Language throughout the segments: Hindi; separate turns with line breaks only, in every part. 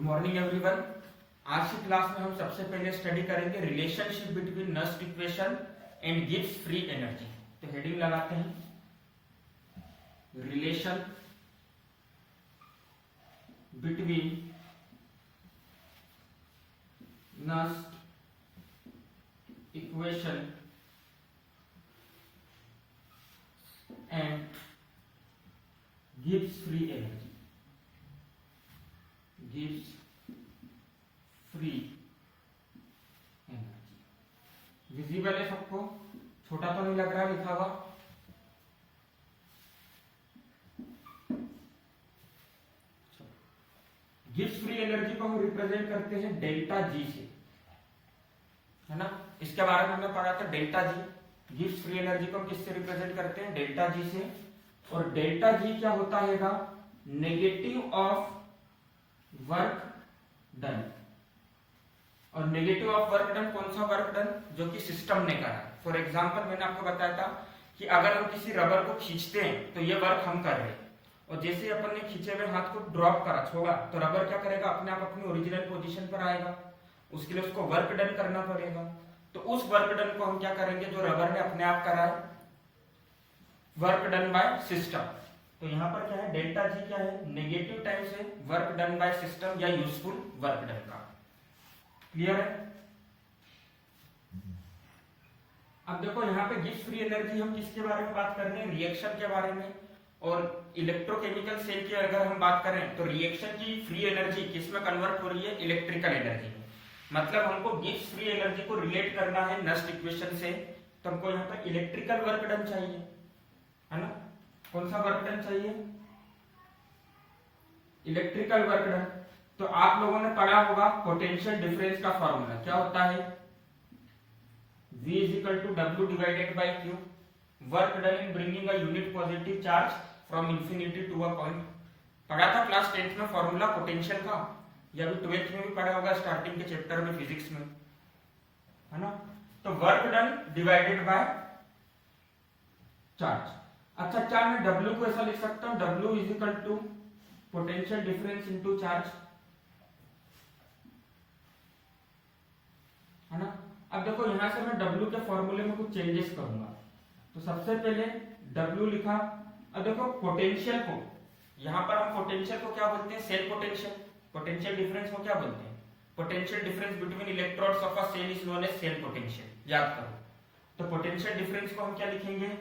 Morning everyone. आज की क्लास में हम सबसे पहले स्टडी करेंगे relationship between Nernst equation and Gibbs free energy. तो हेडिंग लगाते हैं relation between Nernst equation and Gibbs free energy. गिव्स फ्री एनर्जी विजिबल है सबको? छोटा तो नहीं लग रहा लिखा हुआ? गिव्स फ्री एनर्जी को हम रिप्रेजेंट करते हैं डेल्टा जी से, है ना। इसके बारे में हमने पढ़ा था delta G. Gives free energy को हम किससे रिप्रेजेंट करते हैं? डेल्टा जी से। और डेल्टा जी क्या होता है? Negative of work done. और नेगेटिव ऑफ वर्क डन कौन सा वर्क डन? जो कि सिस्टम ने करा। फॉर एग्जांपल मैंने आपको बताया था कि अगर हम किसी रबर को खींचते हैं तो ये वर्क हम कर रहे हैं, और जैसे अपन ने खींचे हुए हाथ को ड्रॉप करा, छोड़ा, तो रबर क्या करेगा? अपने आप अपनी ओरिजिनल पोजीशन पर आएगा। उसके लिए उसको वर्क डन करना पड़ेगा। तो उस वर्क डन को हम क्या करेंगे? जो रबर ने अपने आप करा है, वर्क डन बाय सिस्टम। तो यहां पर क्या है? डेल्टा जी क्या है? नेगेटिव टाइम्स है वर्क डन बाय सिस्टम या यूजफुल वर्क डन का। क्लियर है? अब देखो यहाँ पे गिव्स फ्री एनर्जी हम किसके बारे में बात कर रहे हैं? रिएक्शन के बारे में। और इलेक्ट्रोकेमिकल सेल की अगर हम बात करें तो रिएक्शन की फ्री एनर्जी किसमें कन्वर्ट हो रही है? इलेक्ट्रिकल एनर्जी में। मतलब हमको गिव्स फ्री एनर्जी को रिलेट करना है नस्ट इक्वेशन से, तो हमको यहाँ पर इलेक्ट्रिकल वर्क डन चाहिए, है ना। कौन सा वर्क डन चाहिए? Electrical work done. तो आप लोगों ने पढ़ा होगा पोटेंशियल डिफरेंस का फॉर्मूला क्या होता है? V is equal to W divided by Q. Work done in bringing a unit positive charge from infinity to a point. पढ़ा था क्लास 10th में फॉर्मूला पोटेंशियल का, या भी 12th में भी पढ़ा होगा स्टार्टिंग के चैप्टर में फिजिक्स में, है ना। तो work done divided by charge. अच्छा, क्या मैं W को ऐसा लिख सकता हूं? W is equal to potential difference into charge, है ना। अब देखो यहां से मैं W के फॉर्मूले में कुछ चेंजेस करूंगा। तो सबसे पहले W लिखा। अब देखो पोटेंशियल को, यहां पर हम पोटेंशियल को क्या बोलते हैं? Cell potential. पोटेंशियल डिफरेंस को क्या बोलते हैं? Potential difference between electrodes of a cell is known as cell potential. याद करो। तो पोटेंशियल डिफरेंस को हम क्या लिखेंगे?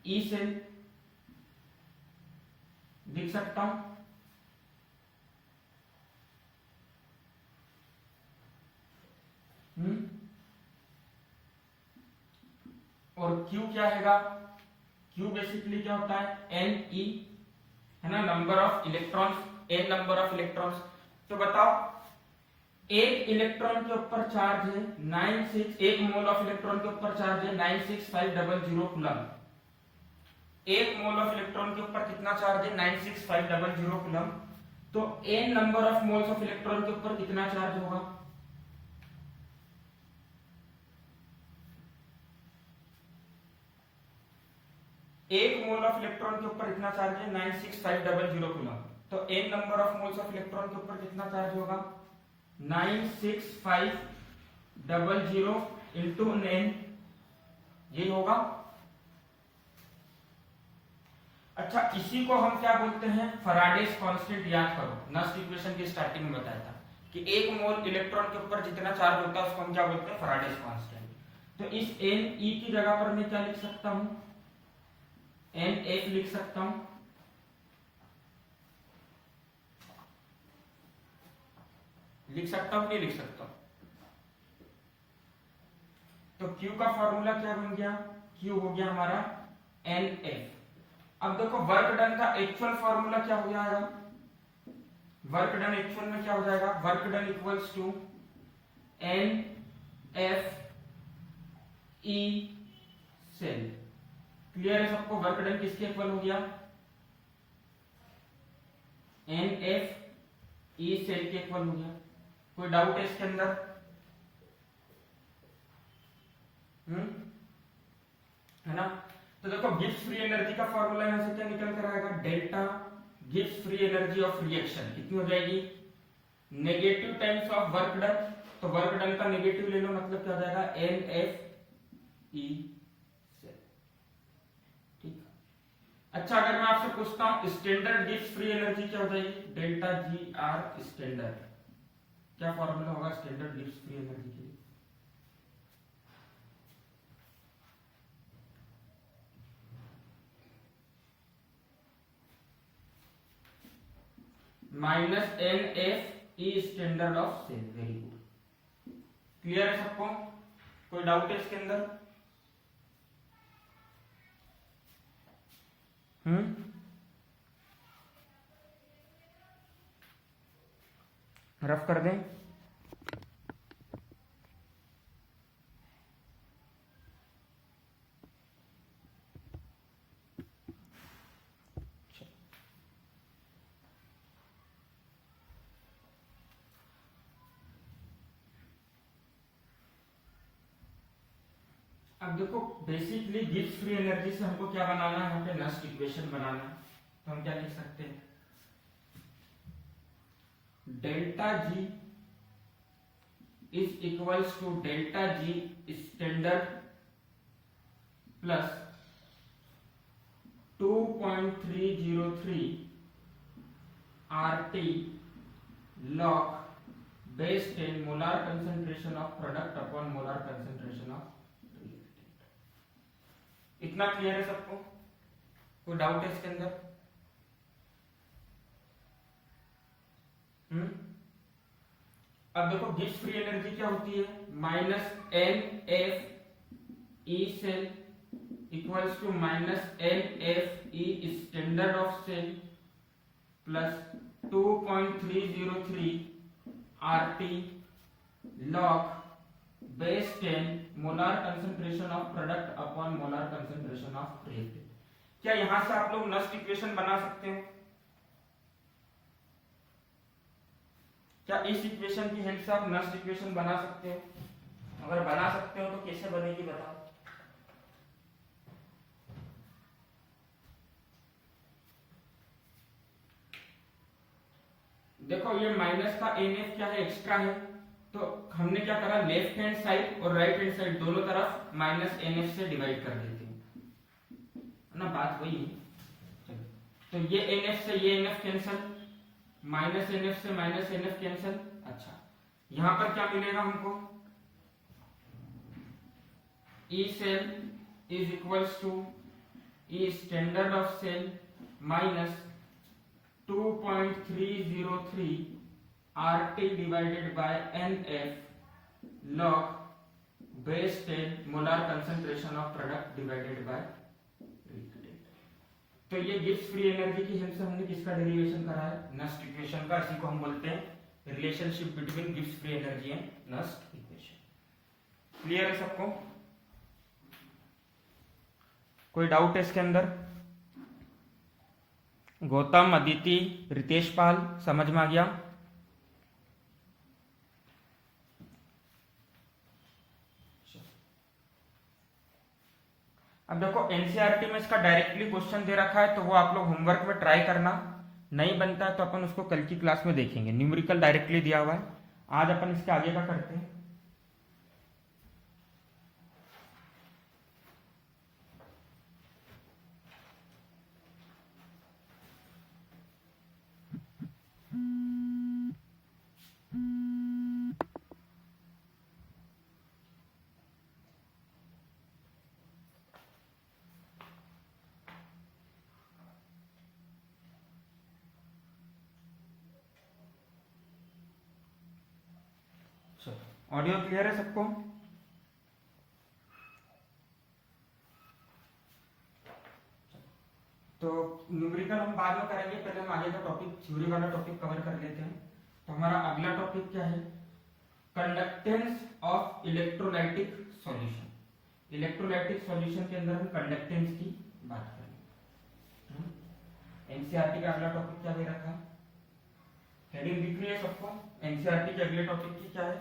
ई सेल लिख सकता हूं। और Q क्या हैगा? Q बेसिकली क्या होता है? Ne, है ना, number of electrons, n number of electrons. तो बताओ, एक इलेक्ट्रॉन के ऊपर चार्ज है 96, एक मोल ऑफ इलेक्ट्रॉन के ऊपर चार्ज है 96500 कूलम। एक मोल ऑफ इलेक्ट्रॉन के ऊपर कितना चार्ज है? 96500 कूलम। तो n number of moles of electron के ऊपर कितना चार्ज होगा? एक मोल ऑफ इलेक्ट्रॉन के ऊपर इतना चार्ज है 96500 कूलम। तो n number of moles of electron के ऊपर कितना चार्ज होगा? 96500 इंटू n, यही होगा। अच्छा, इसी को हम क्या बोलते हैं? Faraday's constant. याद करो, नस्ट इक्वेशन की स्टार्टिंग में बताया था कि एक मोल इलेक्ट्रॉन के ऊपर जितना चार्ज होता है उसको हम क्या बोलते हैं? Faraday's constant. तो इस Ne की जगह पर मैं क्या लिख सकता हूं? NF लिख सकता हूं। लिख सकता हूं, नहीं लिख सकता हूं? तो Q का फॉर्मूला क्या बन गया? Q हो गया हमारा NF। अब देखो वर्क डन का एक्चुअल फॉर्मूला क्या हो जाएगा? वर्क डन एक्चुअल में क्या हो जाएगा? Work done equals to NF E cell. Clear है सबको? वर्क डन किसके इक्वल हो गया? NF E सेल के इक्वल हो गया। कोई डाउट है इसके अंदर? है ना। तो देखो गिव्स फ्री एनर्जी का फॉर्मूला यहां से क्या निकल कर आएगा? Delta gives free energy of reaction कितनी हो जाएगी? Negative times of work done, तो वर्क डन का नेगेटिव ले लो, मतलब क्या हो जाएगा NFE सेल। ठीक। अच्छा अगर मैं आपसे पूछता हूं स्टैंडर्ड गिब्स फ्री एनर्जी क्या हो जाएगी, डेल्टा जी आर स्टैंडर्ड। क्या फॉर्मूला होगा स्टैंडर्ड गिब्स फ्री एनर्जी के लिए, minus NFE standard of cell. Very good, clear है सबको, कोई डाउट है इसके अंदर? रफ कर दें। अब देखो बेसिकली गिब्स फ्री एनर्जी से हमको क्या बनाना है, यहाँ पे नस्ट इक्वेशन बनाना है। तो हम क्या लिख सकते हैं, delta G is equals to delta G standard plus 2.303 RT log base 10 molar concentration of product upon molar concentration of reactant। इतना क्लियर है सबको, कोई डाउट है इसके अंदर? अब देखो गिब्स फ्री एनर्जी क्या होती है, minus NFE cell equals to minus NFE standard of cell plus 2.303 RT log base 10 molar concentration of product upon molar concentration of reactant। क्या यहां से आप लोग नस्ट इक्वेशन बना सकते हो? क्या इस इक्वेशन की हेल्प से आप नस्ट इक्वेशन बना सकते हो? अगर बना सकते हो तो कैसे बनेगी बताओ। देखो ये माइनस का NF क्या है, एक्स्ट्रा है, तो हमने क्या करा, लेफ्ट हैंड साइड और राइट हैंड साइड दोनों तरफ माइनस NF से डिवाइड कर देते हैं ना, बात वही है। तो ये NF से ये NF कैंसल, माइनस NF से माइनस NF कैंसल। अच्छा यहां पर क्या मिलेगा हमको, E cell is equals to E standard of cell minus 2.303 RT divided by NF log base 10 molar concentration of product divided by reactant। तो ये गिब्स फ्री एनर्जी की हेल्प से हमने किसका डेरिवेशन करा है, नस्ट इक्वेशन का। इसी को हम बोलते हैं relationship between Gibbs free energy and Nernst equation. Clear है सबको, कोई डाउट है इसके अंदर? गौतम, अदिति, रितेश पाल, समझ में आ गया? अब देखो एनसीईआरटी में इसका डायरेक्टली क्वेश्चन दे रखा है, तो वो आप लोग होमवर्क में ट्राई करना। नहीं बनता है तो अपन उसको कल की क्लास में देखेंगे। न्यूमेरिकल डायरेक्टली दिया हुआ है, आज अपन इसके आगे का करते हैं। ऑडियो क्लियर है सबको? तो न्यूमेरिकल हम बाद में करेंगे, पहले हम आगे का टॉपिक, थ्योरी वाला टॉपिक कवर कर लेते हैं। तो हमारा अगला टॉपिक क्या है, conductance of electrolytic solution. Electrolytic solution के अंदर हम कंडक्टेंस की बात करेंगे। एनसीईआरटी का अगला टॉपिक क्या दे रखा है, हेडिंग दिख रही है सबको? एनसीईआरटी के अगले टॉपिक की क्या है,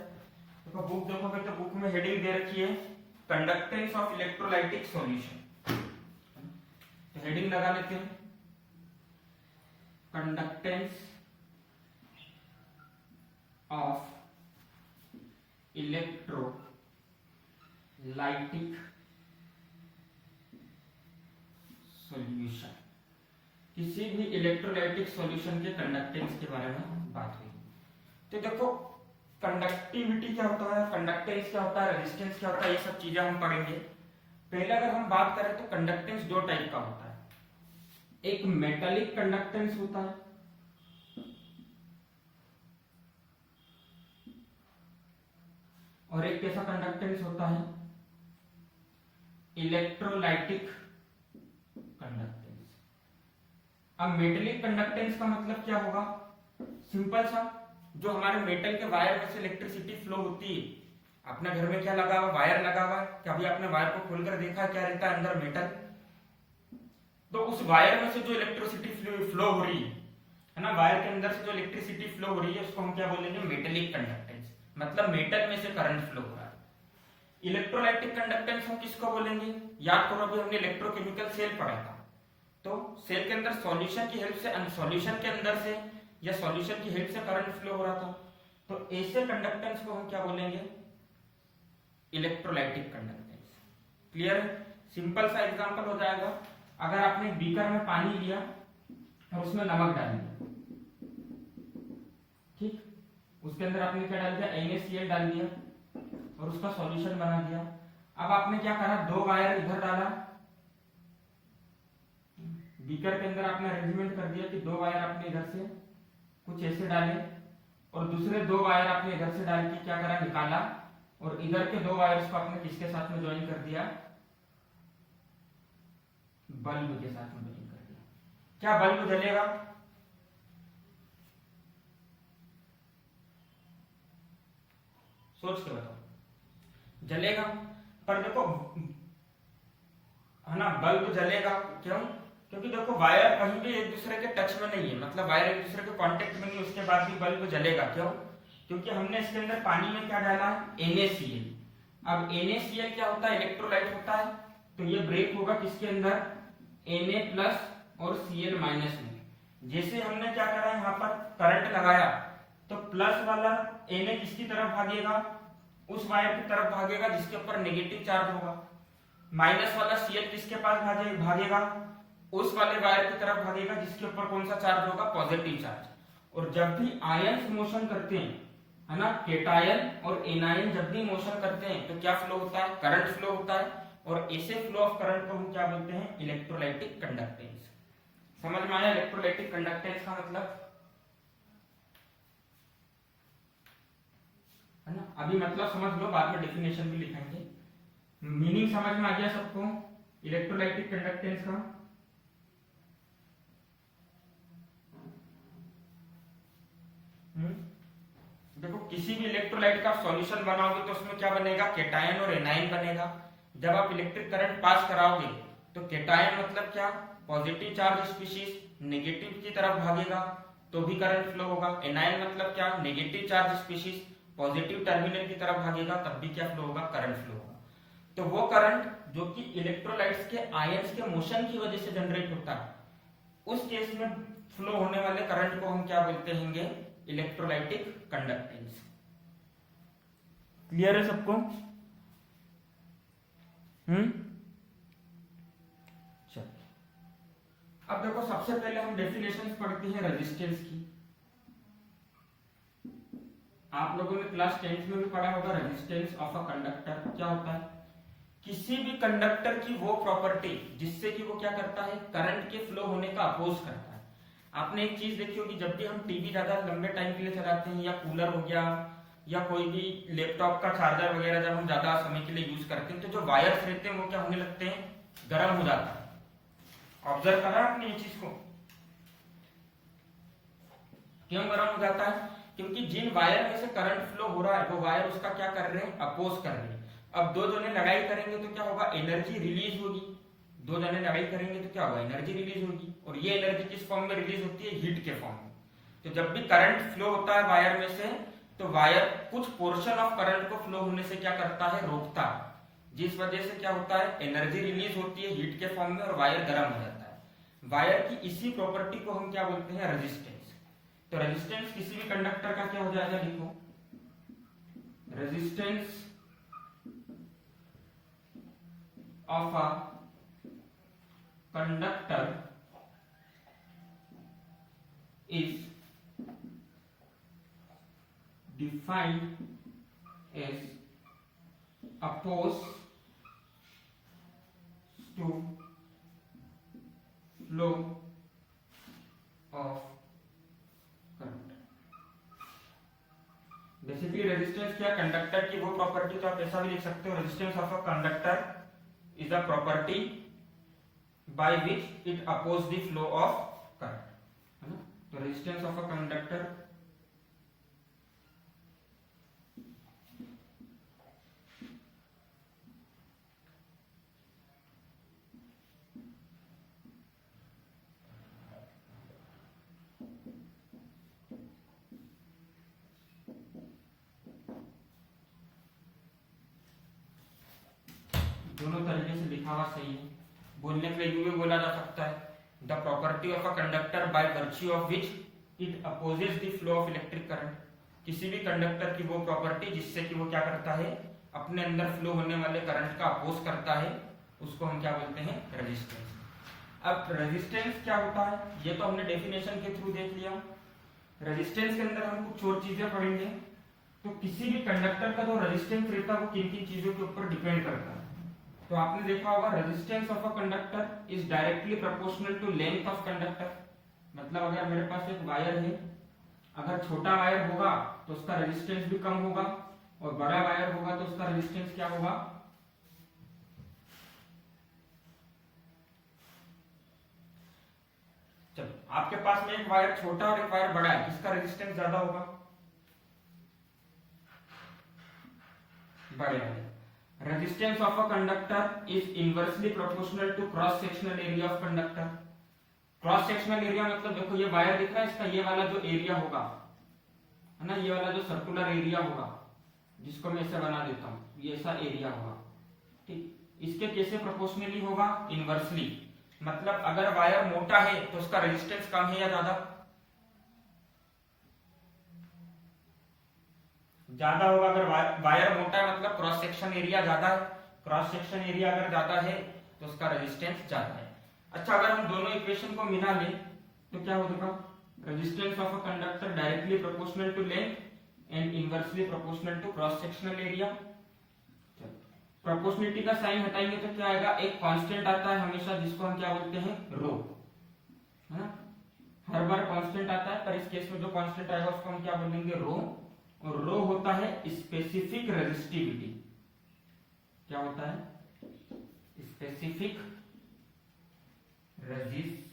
देखो बुक देखोगे तो बुक में हेडिंग दे रखी है कंडक्टेंस ऑफ इलेक्ट्रोलाइटिक सॉल्यूशन। तो हेडिंग लगा लेते हैं, कंडक्टेंस ऑफ इलेक्ट्रोलाइटिक सॉल्यूशन, किसी भी इलेक्ट्रोलाइटिक सॉल्यूशन के कंडक्टेंस के बारे में बात हुई। तो देखो कंडक्टिविटी क्या होता है, कंडक्टेंस क्या होता है, रेजिस्टेंस क्या होता है, ये सब चीजें हम पढ़ेंगे। पहले अगर हम बात करें तो कंडक्टेंस दो टाइप का होता है, एक मेटालिक कंडक्टेंस होता है और एक कैसा कंडक्टेंस होता है, इलेक्ट्रोलाइटिक कंडक्टेंस। अब मेटलिक कंडक्टेंस का मतलब क्या होगा, सिंपल सा, जो हमारे मेटल के वायर में से इलेक्ट्रिसिटी फ्लो होती है, अपने घर में क्या लगा हुआ, वायर लगा हुआ, कभी आपने वायर को खोलकर देखा क्या रहता है अंदर, मेटल। तो उस वायर में से जो इलेक्ट्रिसिटी फ्लो हो रही है ना, वायर के अंदर से जो इलेक्ट्रिसिटी फ्लो हो रही है उसको हम क्या बोलेंगे, मेटेलिक कंडक्टेंस, मतलब मेटल में से करंट फ्लो हो रहा है। इलेक्ट्रोलाइटिक कंडक्टेंस हम किसको बोलेंगे, याद करो अभी हमने इलेक्ट्रोकेमिकल सेल पढ़ा था, तो सेल के अंदर सॉल्यूशन की हेल्प से, सॉल्यूशन के अंदर से या सॉल्यूशन की हेल्प से करंट फ्लो हो रहा था, तो ऐसे कंडक्टेंस को हम क्या बोलेंगे, इलेक्ट्रोलाइटिक कंडक्टेंस। क्लियर है, सिंपल सा एग्जांपल हो जाएगा, अगर आपने बीकर में पानी लिया और उसमें नमक डाल दिया, ठीक, उसके अंदर आपने क्या डाल दिया, NaCl डाल दिया और उसका सॉल्यूशन बना दिया। अब आपने क्या करा, दो वायर इधर डाला, बीकर के अंदर आपने अरेंजमेंट कर दिया कि दो वायर आपने इधर से कुछ ऐसे डाले और दूसरे दो वायर आपने इधर से डाल के क्या करा, निकाला, और इधर के दो वायर्स को आपने किसके साथ में ज्वाइन कर दिया, बल्ब के साथ में ज्वाइन कर दिया। क्या बल्ब जलेगा, सोच के बताओ, जलेगा। पर देखो है ना, बल्ब जलेगा क्यों, क्योंकि देखो वायर कहीं भी एक दूसरे के टच में नहीं है, मतलब वायर एक दूसरे के कांटेक्ट में नहीं, उसके बाद भी बल्ब जलेगा। क्यों, क्योंकि हमने इसके अंदर पानी में क्या डाला है, NaCl। अब NaCl क्या होता है, इलेक्ट्रोलाइट होता है, तो ये ब्रेक होगा किसके अंदर, Na प्लस और Cl माइनस में। जैसे हमने क्या करा, यहाँ पर करंट लगाया, तो प्लस वाला Na किसकी तरफ भागेगा, उस वायर की तरफ भागेगा जिसके ऊपर नेगेटिव चार्ज होगा, माइनस वाला Cl किसके पास भागेगा, उस वाले वायर की तरफ भागेगा जिसके ऊपर कौन सा चार्ज होगा, पॉजिटिव चार्ज। और जब भी आयंस मोशन करते हैं, है ना, केटायन और एनायन जब भी मोशन करते हैं तो क्या फ्लो होता है, करंट फ्लो होता है, और ऐसे फ्लो ऑफ करंट को हम क्या बोलते हैं, इलेक्ट्रोलाइटिक कंडक्टेंस। समझ में आया इलेक्ट्रोलाइटिक कंडक्टेंस का मतलब, है ना। अभी मतलब समझ लो, बाद में डेफिनेशन भी लिखेंगे। मीनिंग समझ में आ गया सबको इलेक्ट्रोलाइटिक कंडक्टेंस का। देखो किसी भी इलेक्ट्रोलाइट का सॉल्यूशन बनाओगे तो उसमें क्या बनेगा, केटायन और एनायन बनेगा। जब आप इलेक्ट्रिक करंट पास कराओगे तो केटायन मतलब क्या, पॉजिटिव चार्ज स्पीशीज, नेगेटिव की तरफ भागेगा तो भी करंट फ्लो होगा। एनायन मतलब क्या, negative charge species, positive terminal की तरफ भागेगा तब भी क्या फ्लो होगा, करंट फ्लो होगा। तो वो करंट जो कि इलेक्ट्रोलाइट्स के आयंस के मोशन की वजह से जनरेट होता है, उस केस में फ्लो होने वाले करंट को हम क्या बोलते हैं, इलेक्ट्रोलाइटिक कंडक्टेंस। क्लियर है सबको। चलो अब देखो, सबसे पहले हम डेफिनेशंस पढ़ते हैं रेजिस्टेंस की। आप लोगों ने क्लास 10th में भी पढ़ा होगा, रेजिस्टेंस ऑफ अ कंडक्टर क्या होता है, किसी भी कंडक्टर की वो प्रॉपर्टी जिससे कि वो क्या करता है, करंट के फ्लो होने का अपोज करता है। आपने एक चीज देखी होगी, जब भी हम टीवी ज्यादा लंबे टाइम के लिए चलाते हैं, या कूलर हो गया, या कोई भी लैपटॉप का चार्जर वगैरह जब हम ज्यादा समय के लिए यूज करते हैं, तो जो वायर्स रहते हैं वो क्या होने लगते हैं, गर्म हो जाता है। ऑब्जर्व करा आपने ये चीज को, क्यों गर्म हो जाता है, क्योंकि जिन वायर में से करंट फ्लो हो रहा है वो वायर उसका क्या कर रहे हैं, अपोज कर रहे हैं। अब दो जने लड़ाई करेंगे तो क्या होगा, एनर्जी रिलीज होगी। दो जने लड़ाई करेंगे तो क्या होगा, एनर्जी रिलीज होगी। और ये एनर्जी किस फॉर्म में रिलीज होती है, हीट के फॉर्म में। तो जब भी करंट फ्लो होता है वायर में से, तो वायर कुछ पोर्शन ऑफ करंट को फ्लो होने से क्या करता है, रोकता है, जिस वजह से क्या होता है, एनर्जी रिलीज होती है हीट के फॉर्म में और वायर गर्म हो जाता है। वायर की इसी प्रॉपर्टी को हम क्या बोलते हैं, रेजिस्टेंस। तो रेजिस्टेंस किसी भी कंडक्टर का क्या हो जाएगा, लिखो resistance of a conductor is defined as opposed to flow of current। Basically resistance क्या, कंडक्टर की वो प्रॉपर्टी, तो आप ऐसा भी लिख सकते हो, resistance of a conductor is a property by which it oppose the flow of current, है ना। तो रेजिस्टेंस ऑफ अ कंडक्टर दोनों तरीके से लिखा हुआ सही है। बोलने के लिए यूं भी बोला जा सकता है, the property of a conductor by virtue of which it opposes the flow of electric current. किसी भी कंडक्टर की वो प्रॉपर्टी जिससे कि वो क्या करता है, अपने अंदर फ्लो होने वाले करंट का अपोज करता है, उसको हम क्या बोलते हैं, रेजिस्टेंस। अब रेजिस्टेंस क्या होता है, ये तो हमने डेफिनेशन के थ्रू देख लिया। रेजिस्टेंस के अंदर हम कुछ और चीजें पढ़ेंगे। तो किसी भी कंडक्टर का जो रेजिस्टेंस रहता है वो किन किन चीजों के ऊपर डिपेंड करता है। तो आपने देखा होगा resistance of a conductor is directly proportional to length of conductor. मतलब अगर मेरे पास एक वायर है, अगर छोटा वायर होगा तो उसका रेजिस्टेंस भी कम होगा, और बड़ा वायर होगा तो उसका रेजिस्टेंस क्या होगा, चलो आपके पास में एक वायर छोटा और एक वायर बड़ा है, किसका रेजिस्टेंस ज्यादा होगा, बड़े वाले। Resistance of a conductor is inversely proportional to cross sectional area of conductor. Cross sectional area मतलब देखो ये वायर दिख रहा है, इसका ये वाला जो एरिया होगा, है ना, ये वाला जो सर्कुलर एरिया होगा, जिसको मैं ऐसे बना देता हूं, ये ऐसा एरिया होगा, ठीक। इसके कैसे प्रोपोर्शनली होगा, इनवर्सली। मतलब अगर वायर मोटा है तो उसका रेजिस्टेंस कम है या ज्यादा, ज्यादा होगा। अगर वायर मोटा है मतलब क्रॉस सेक्शन एरिया ज्यादा है, क्रॉस सेक्शन एरिया अगर ज्यादा है तो उसका रेजिस्टेंस ज्यादा है। अच्छा, अगर हम दोनों इक्वेशन को मिला लें तो क्या होगा, resistance of a conductor directly proportional to length and inversely proportional to cross sectional area. Proportionality का साइन हटाएंगे तो क्या आएगा, एक कांस्टेंट आता है हमेशा, जिसको हम क्या बोलते हैं, रो, है ना। हर बार कांस्टेंट आता है, पर इस केस में जो कांस्टेंट आएगा उसको हम क्या बोलेंगे, रो। और रो होता है स्पेसिफिक रेजिस्टिविटी। क्या होता है, स्पेसिफिक रेजिस्टिविटी।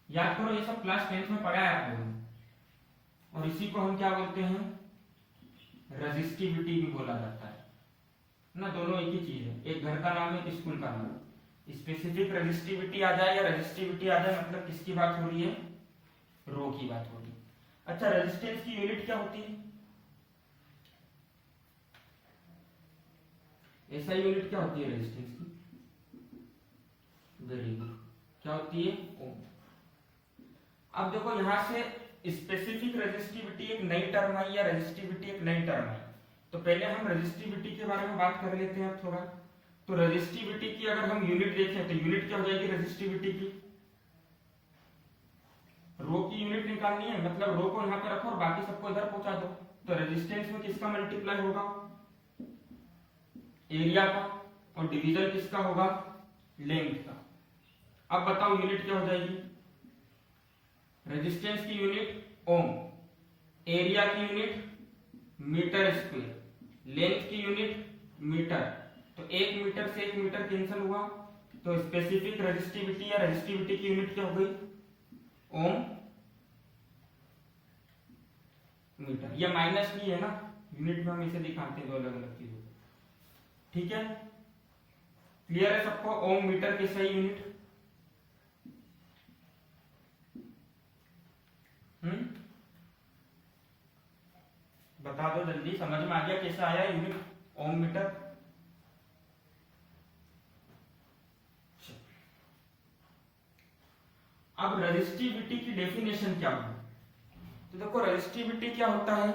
याद करो ये सब क्लास 10th में पढ़ा है आप लोगों ने। और इसी को हम क्या बोलते हैं, रेजिस्टिविटी भी बोला जाता है ना। दोनों एक ही चीज है, एक घर का नाम है, एक स्कूल का नाम है। स्पेसिफिक रेजिस्टिविटी आ जाए या रेजिस्टिविटी आ जाए, मतलब किसकी बात हो रही है, रो की बात हो रही है। अच्छा, रेजिस्टेंस की यूनिट क्या होती है, ऐसा यूनिट क्या होती है रेजिस्टेंस की, वेरी गुड, क्या होती है, ओम। अब देखो यहां से स्पेसिफिक रेजिस्टिविटी एक नई टर्म आई या रेजिस्टिविटी एक नई टर्म है। तो पहले हम रेजिस्टिविटी के बारे में बात कर लेते हैं थोड़ा। तो रेजिस्टिविटी की अगर हम यूनिट देखें तो यूनिट क्या हो जाएगी रेजिस्टिविटी की, रो की यूनिट निकालनी है, मतलब रो को यहां पे रखो और बाकी सबको इधर पहुंचा दो। तो रेजिस्टेंस में किसका मल्टीप्लाई होगा, एरिया का, और डिवीजन किसका होगा, लेंथ का। अब बताओ यूनिट क्या हो जाएगी, रेजिस्टेंस की यूनिट ओम, एरिया की यूनिट मीटर स्क्वायर, लेंथ की यूनिट मीटर। तो 1 मीटर से 1 मीटर कैंसिल हुआ, तो स्पेसिफिक रेजिस्टिविटी या रेजिस्टिविटी की यूनिट क्या हो गई, ओम मीटर। ये माइनस भी है ना, यूनिट में हम इसे दिखाते हैं दो अलग अलग चीजों। ठीक है, क्लियर है सबको, ओम मीटर की सही यूनिट। बता दो जल्दी, समझ में आ गया कैसे आया यूनिट ओम मीटर। अब रेजिस्टिविटी की डेफिनेशन क्या होगी? तो देखो रेजिस्टिविटी क्या होता है,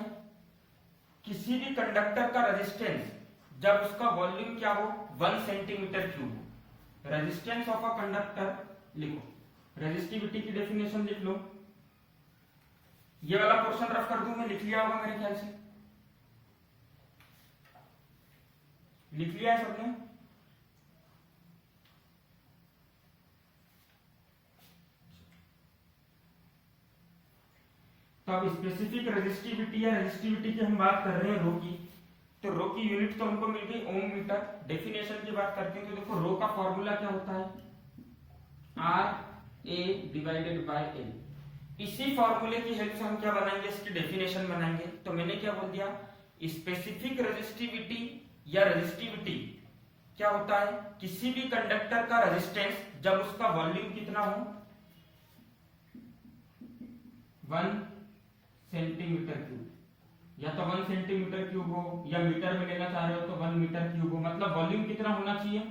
किसी भी कंडक्टर का रेजिस्टेंस जब उसका वॉल्यूम क्या हो 1 centimetre cube. Resistance of a conductor लिखो, रेजिस्टिविटी की डेफिनेशन लिख लो। ये वाला पोर्शन रफ कर दूं मैं, लिख लिया होगा मेरे ख्याल से, लिख लिया है सबने? तो अब स्पेसिफिक रेजिस्टिविटी या रेजिस्टिविटी की हम बात कर रहे हैं रो की, तो रो की यूनिट तो हमको मिल गई ओम मीटर। डेफिनेशन की बात करते हैं तो देखो रो का फॉर्मूला क्या होता है, R A divided by L. इसी फॉर्मूले की हेल्प से हम क्या बनाएंगे, इसकी डेफिनेशन बनाएंगे। तो मैंने क्या बोल दिया, स्पेसिफिक रेजिस्टिविटी या रेजिस्टिविटी क्या होता है, किसी भी कंडक्टर का रेजिस्टेंस जब उसका वॉल्यूम कितना हो 1 सेंटीमीटर क्यूब, या तो 1 सेंटीमीटर क्यूब हो या मीटर में लेना चाह रहे हो तो 1 मीटर क्यूब हो, मतलब वॉल्यूम कितना होना चाहिए,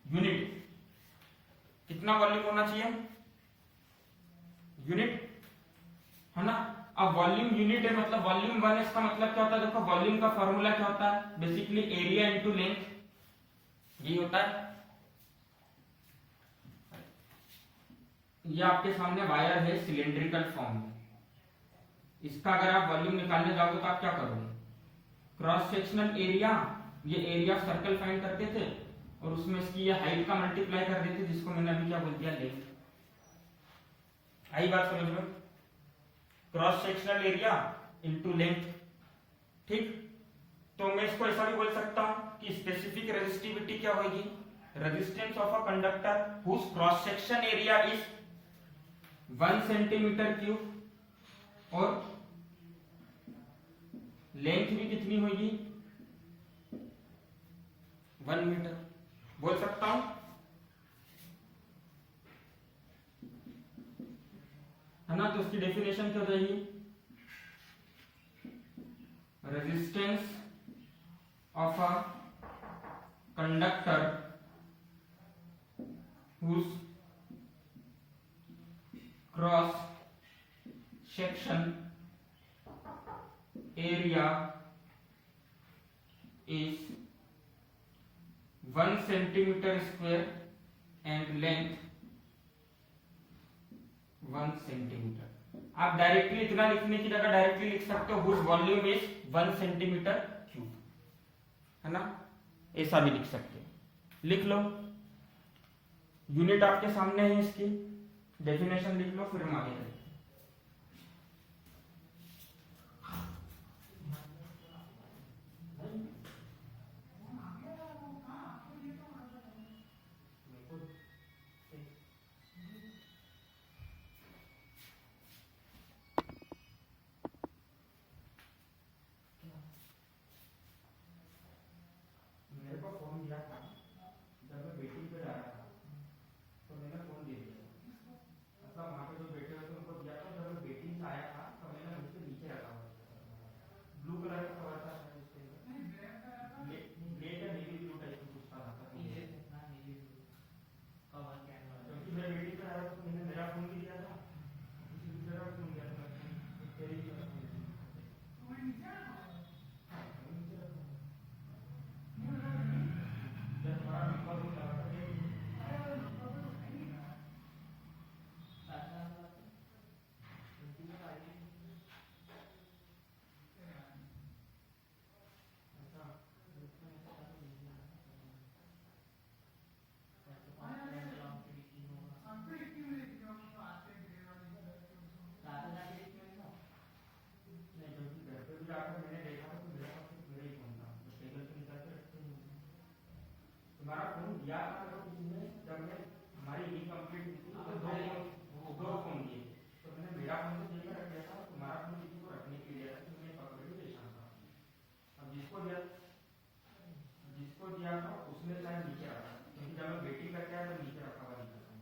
यूनिट कितना वॉल्यूम होना चाहिए, यूनिट, है ना। अब वॉल्यूम यूनिट है मतलब वॉल्यूम 1, इसका मतलब क्या होता है, देखो वॉल्यूम का फॉर्मूला क्या होता है, बेसिकली एरिया इनटू लेंथ, ये होता है। ये आपके सामने वायर है सिलेंड्रिकल फॉर्म में, इसका अगर आप वॉल्यूम निकालने जाओगे तो आप क्या करोगे, क्रॉस सेक्शनल एरिया, ये एरिया सर्कल फाइंड करते थे और उसमें इसकी ये हाइट का मल्टीप्लाई कर देते, जिसको मैंने अभी क्या बोल दिया, लेंथ। आई बात समझ में, cross sectional area into length, ठीक। तो मैं इसको ऐसा भी बोल सकता हूं कि स्पेसिफिक रेजिस्टिविटी क्या होगी, resistance of a conductor whose cross section area is 1 centimetre cube और लेंथ भी कितनी होगी 1 मीटर, बोल सकता हूं। है ना, तो उसकी डेफिनेशन क्या हो जाएगी, resistance of a conductor whose cross section area is 1 centimetre square and length 1 centimetre. आप डायरेक्टली इतना लिखने की जगह डायरेक्टली लिख सकते हो whose volume is 1 centimetre cube, है ना, ऐसा भी लिख सकते हो। लिख लो, यूनिट आपके सामने है, इसकी डेफिनेशन लिख लो, फिर हम आगे चलेंगे। मेरे को फोन दिया था जब मैं मीटिंग पे जा रहा था, तो मैंने फोन दे दिया, मतलब वहां पे जो बैठे हुए थे उनको दिया था। जब मैं मीटिंग से आया था तो मैंने उसके नीचे रखा हुआ था, ब्लू कलर का कवर था उसके ऊपर, ब्लैक या नेवी ब्लू टाइप का कुछ था, क्योंकि मैं मीटिंग पे आ रहा था तो मैंने मेरा फोन भी दिया था, किसी दूसरे का फोन दिया था, तेरी भी तुम्हारा फोन दिया था मेरे को किसी ने, जब मैं हमारी इनकम्प्लीट थी तो दो फोन दिए, तो मैंने मेरा फोन तो जेब में रख दिया था, तुम्हारा फोन किसी को रखने के लिए दिया था, तो मैं पकड़ के परेशान था। अब जिसको दिया था उसने शायद नीचे रखा, क्योंकि जब मैं वेटिंग करके आया तो नीचे रखा हुआ दिखा था।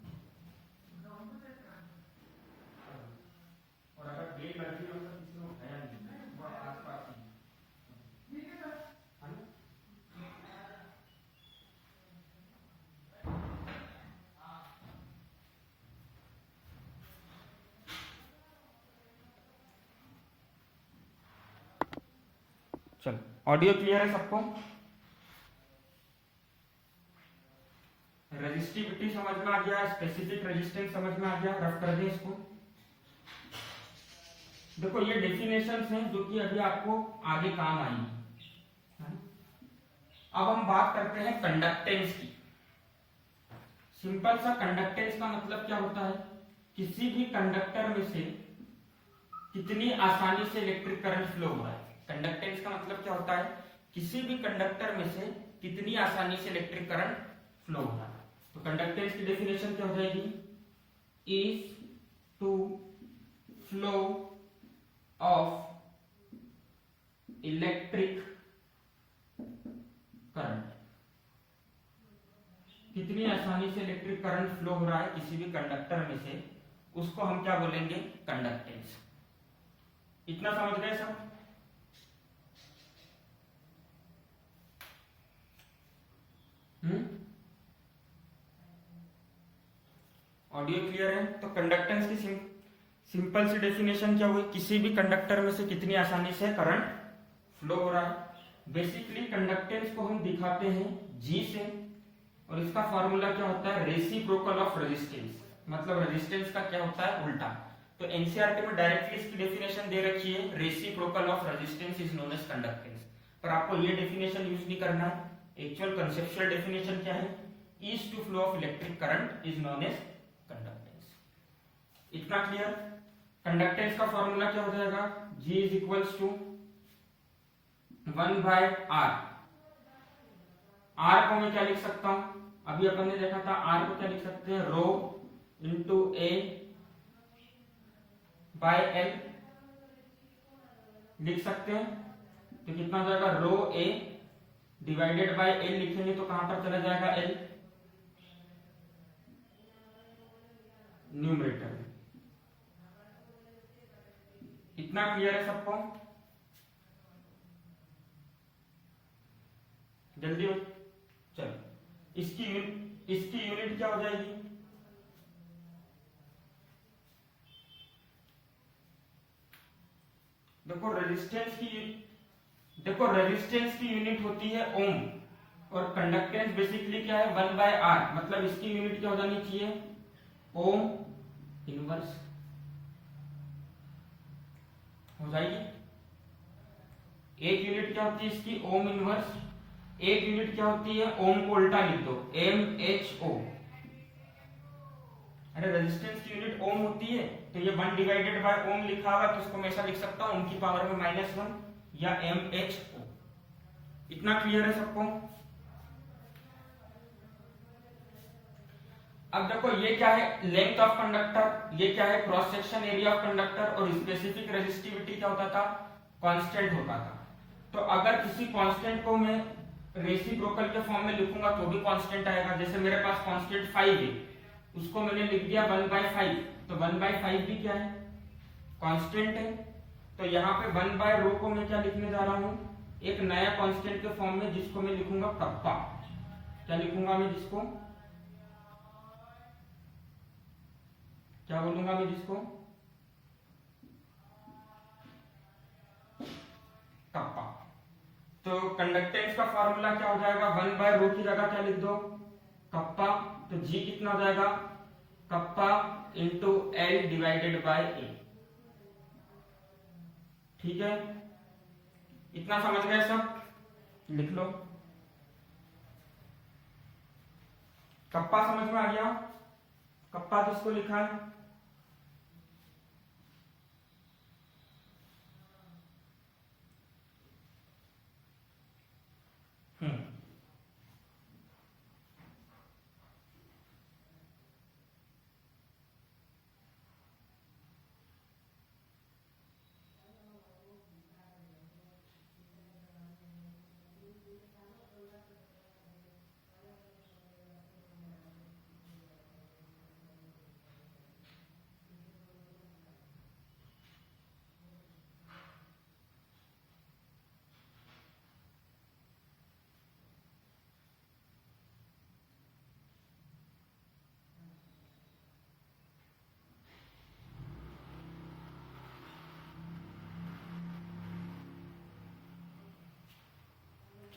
और अगर बेल लगी हो तो किसी ने उठाया नहीं, वो आसपास ही, चलो, ऑडियो क्लियर है सबको? रेजिस्टिविटी समझ में आ गया, स्पेसिफिक रेजिस्टेंस समझ में आ गया, रफ कर दें इसको। देखो ये डेफिनेशंस हैं जो कि अभी आपको आगे काम आएंगी। अब हम बात करते हैं कंडक्टेंस की। सिंपल सा कंडक्टेंस का मतलब क्या होता है? किसी भी कंडक्टर में से कितनी आसानी से इलेक्ट्रिक करंट फ्लो हो रहा है। कंडक्टेंस का मतलब क्या होता है? किसी भी कंडक्टर में से कितनी आसानी से इलेक्ट्रिक करंट फ्लो हो रहा है। तो कंडक्टेंस की डेफिनेशन क्या हो जाएगी? Ease to flow of electric current, कितनी आसानी से इलेक्ट्रिक करंट फ्लो हो रहा है किसी भी कंडक्टर में से, उसको हम क्या बोलेंगे? कंडक्टेंस। इतना समझ गए सब? ऑडियो क्लियर है? तो कंडक्टेंस की सिंपल सी डेफिनेशन क्या हुई? किसी भी कंडक्टर में से कितनी आसानी से करंट फ्लो हो रहा है। बेसिकली कंडक्टेंस को हम दिखाते हैं G से, और इसका फॉर्मूला क्या होता है? Reciprocal of resistance. मतलब रेजिस्टेंस का क्या होता है? उल्टा। तो एनसीईआरटी में डायरेक्टली इसकी डेफिनेशन दे रखी है, reciprocal of resistance is known as conductance. पर आपको ये डेफिनेशन यूज नहीं करना है। एक्चुअल कंसेप्चुअल डेफिनेशन क्या है? Ease to flow of electric current is known as conductance. इतना क्लियर? कंडक्टेंस का फॉर्मूला क्या हो जाएगा? G is equals to 1 by R। R को मैं क्या लिख सकता हूं? अभी अपन ने देखा था R को क्या लिख सकते हैं? Rho into A bye L लिख सकते हैं। तो कितना हो जाएगा? रो A डिवाइडेड बाय L लिखेंगे तो कहां पर चला जाएगा? L न्यूमरेटर में। इतना क्लियर है सबको? जल्दी हो, चलो। इसकी यूनिट क्या हो जाएगी? देखो रेजिस्टेंस की यूनिट होती है ओम, और कंडक्टेंस बेसिकली क्या है? 1 बाय आर। मतलब इसकी यूनिट क्या हो जानी चाहिए? ओम इनवर्स हो जाएगी। एक यूनिट क्या होती है इसकी? Ohm inverse. एक यूनिट क्या होती है? ओम को उल्टा लिख दो, MHO। अरे रेजिस्टेंस की यूनिट ओम होती है, तो ये 1 डिवाइडेड बाय ओम लिखा हुआ, तो इसको मैं ऐसा लिख सकता हूं ओम की पावर में -1 या MHO। इतना क्लियर है सबको? अब देखो ये क्या है? Length of conductor. ये क्या है? Cross section area of conductor. और स्पेसिफिक रेजिस्टिविटी क्या होता था? कांस्टेंट होता था। तो अगर किसी कांस्टेंट को मैं रेसिप्रोकल के फॉर्म में लिखूंगा तो भी कांस्टेंट आएगा। जैसे मेरे पास कांस्टेंट 5 है, उसको मैंने लिख दिया 1/5, तो 1/5 भी क्या है? कांस्टेंट है। तो यहाँ पे 1/रो को मैं क्या लिखने जा रहा हूं? एक नया कांस्टेंट के फॉर्म में, जिसको मैं लिखूंगा कप्पा। क्या लिखूंगा मैं? जिसको क्या बोलूंगा मैं? जिसको कप्पा। तो कंडक्टेंस का फॉर्मूला क्या हो जाएगा? 1/रो की जगह क्या लिख दो? कप्पा। तो G कितना हो जाएगा? Kappa into L divided by A। ठीक है? इतना समझ गए सब? लिख लो। कप्पा समझ में आ गया? कप्पा किसको लिखा है?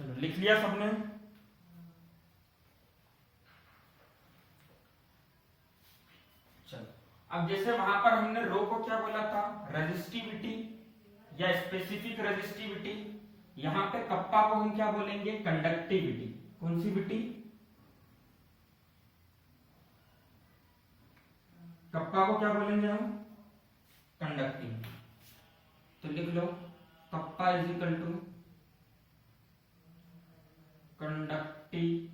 चलो लिख लिया सबने। चलो अब जैसे वहां पर हमने रो को क्या बोला था, रेजिस्टिविटी या स्पेसिफिक रेजिस्टिविटी, यहां पे कप्पा को हम क्या बोलेंगे, कंडक्टिविटी। कौन सी विटी, कप्पा को क्या बोलेंगे हम, कंडक्टिविटी। तो लिख लो kappa is equal to conductivity,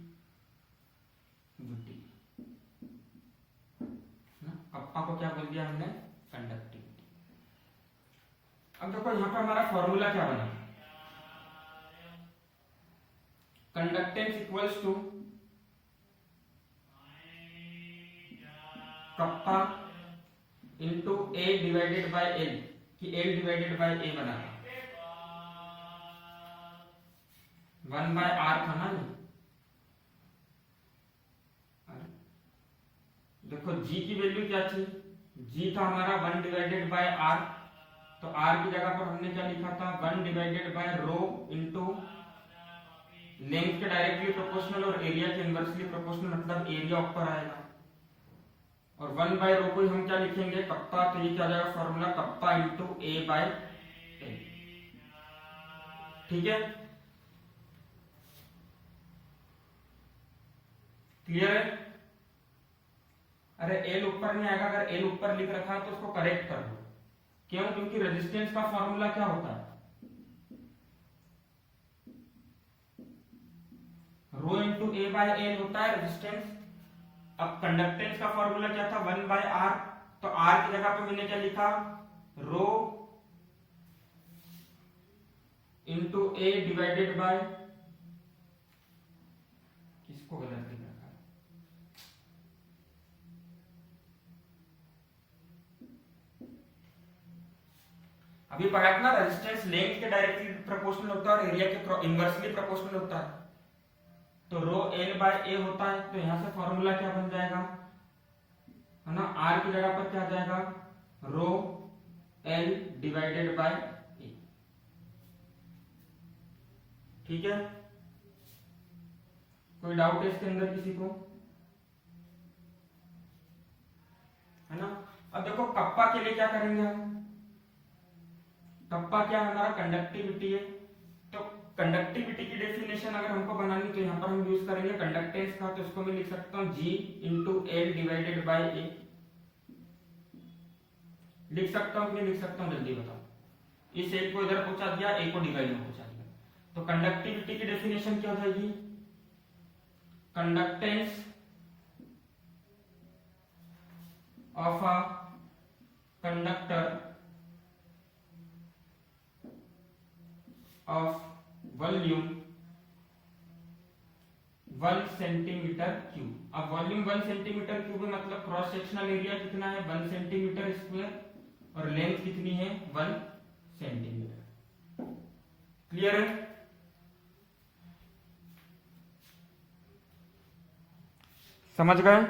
kappa को क्या बोल दिया हमने, कंडक्टिविटी। अब देखो यहां पर हमारा फॉर्मूला क्या बना, conductance equals to kappa into A divided by L, कि एल डिवाइडेड बाय ए बना था, 1/r था ना ये। देखो g की वैल्यू क्या थी, g था हमारा 1 डिवाइडेड बाय r, तो r की जगह पर हमने क्या लिखा था, 1 divided by rho into length के डायरेक्टली प्रोपोर्शनल और एरिया के इनवर्सली प्रोपोर्शनल, मतलब एरिया ऊपर आएगा, और 1 बाय रो को हम क्या लिखेंगे, कप्पा, तो ये क्या जाएगा formula, kappa into a by L. ठीक है, क्लियर है। अरे एल ऊपर नहीं आएगा, अगर एल ऊपर लिख रखा है तो उसको करेक्ट कर दो। क्यों, क्योंकि रेजिस्टेंस का फॉर्मूला क्या होता है, rho into A by L होता है रेजिस्टेंस। अब कंडक्टेंस का फॉर्मूला क्या था, 1/r, तो r की जगह पे मैंने क्या लिखा, rho into A divided bye, किसको गलत लिख रखा है, अभी पढ़ा था ना, रेजिस्टेंस लेंथ के डायरेक्टली प्रोपोर्शनल होता है और एरिया के इनवर्सली प्रोपोर्शनल होता है। तो रो एल बाय ए होता है, तो यहां से फॉर्मूला क्या बन जाएगा, है ना, आर की जगह पर क्या आ जाएगा, रो एल डिवाइडेड बाय ए। ठीक है, कोई डाउट है इसके अंदर किसी को, है ना। अब देखो कप्पा के लिए क्या करेंगे हम, कप्पा क्या हमारा कंडक्टिविटी है, तो कंडक्टिविटी की डेफिनेशन अगर हमको बनानी तो यहाँ पर हम यूज करेंगे कंडक्टेंस का, तो इसको मैं लिख सकता हूँ G into L divided by A. लिख सकता हूँ कि नहीं लिख सकता हूँ, जल्दी बताओ। इस एक को इधर पहुंचा दिया, एक को डिवाइड में पहुंचा दिया, तो कंडक्टिविटी की डेफिनेशन क्या हो जाएगी, conductance of a conductor of volume 1 centimetre cube. अब वॉल्यूम 1 सेंटीमीटर क्यूब है, मतलब क्रॉस सेक्शनल एरिया कितना है, 1 सेंटीमीटर स्क्वायर, और लेंथ कितनी है, 1 सेंटीमीटर। क्लियर है। समझ गए।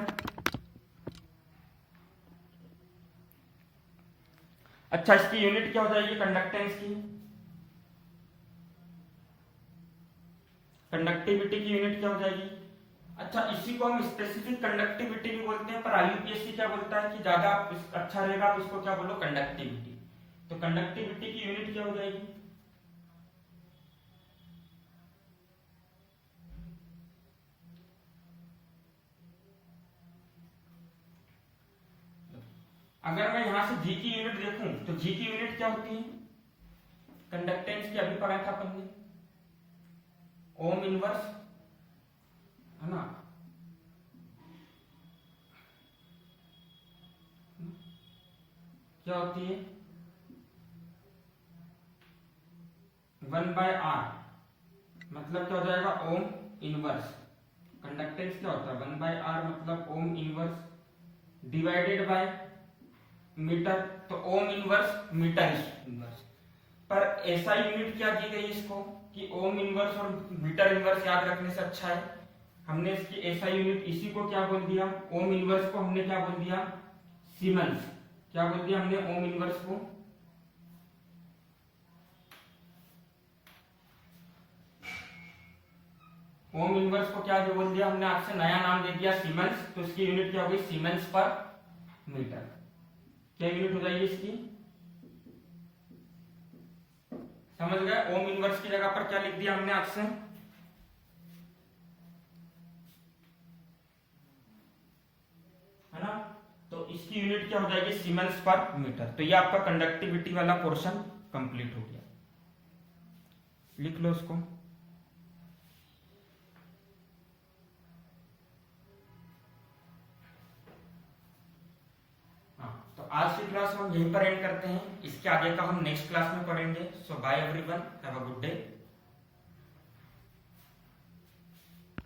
अच्छा, इसकी यूनिट क्या हो जाएगी कंडक्टेंस की, कंडक्टिविटी की यूनिट क्या हो जाएगी। अच्छा, इसी को हम स्पेसिफिक कंडक्टिविटी भी बोलते हैं, पर आईयूपीएससी क्या बोलता है कि ज्यादा अच्छा रहेगा, आप इसको क्या बोलो, कंडक्टिविटी। तो कंडक्टिविटी की यूनिट क्या हो जाएगी, अगर मैं यहां से जी की यूनिट देखूं तो जी की यूनिट क्या होती है, कंडक्टेंस की अभी पढ़ा था अपन ने, ओम इनवर्स, है ना, क्या होती है 1/r, मतलब क्या हो जाएगा, ओम इनवर्स। कंडक्टेंस क्या होता है 1/r, मतलब ohm inverse divided by metre, तो ओम इनवर्स मीटर इनवर्स। पर ऐसा यूनिट क्या दी गई इसको कि ओम इनवर्स और मीटर इनवर्स याद रखने से अच्छा है, हमने इसकी ऐसा यूनिट, इसी को क्या बोल दिया, ओम इनवर्स को हमने क्या बोल दिया, सीमेंस। क्या बोल दिया हमने ओम इनवर्स को, ओम इनवर्स को क्या जो बोल दिया हमने आपसे, नया नाम दे दिया सीमेंस, तो इसकी यूनिट क्या होगी, सीमेंस पर मीटर। क्या यूनिट हो जाएगी इसकी, समझ गए। ओम इनवर्स की जगह पर क्या लिख दिया हमने आपसे, है ना, तो इसकी यूनिट क्या हो जाएगी, सीमेंस पर मीटर। तो ये आपका कंडक्टिविटी वाला पोर्शन कंप्लीट हो गया, लिख लो उसको। हाँ, तो आज की क्लास हम यहीं पर एंड करते हैं, इसके आगे का हम नेक्स्ट क्लास में पढ़ेंगे। So bye everyone, have a good day.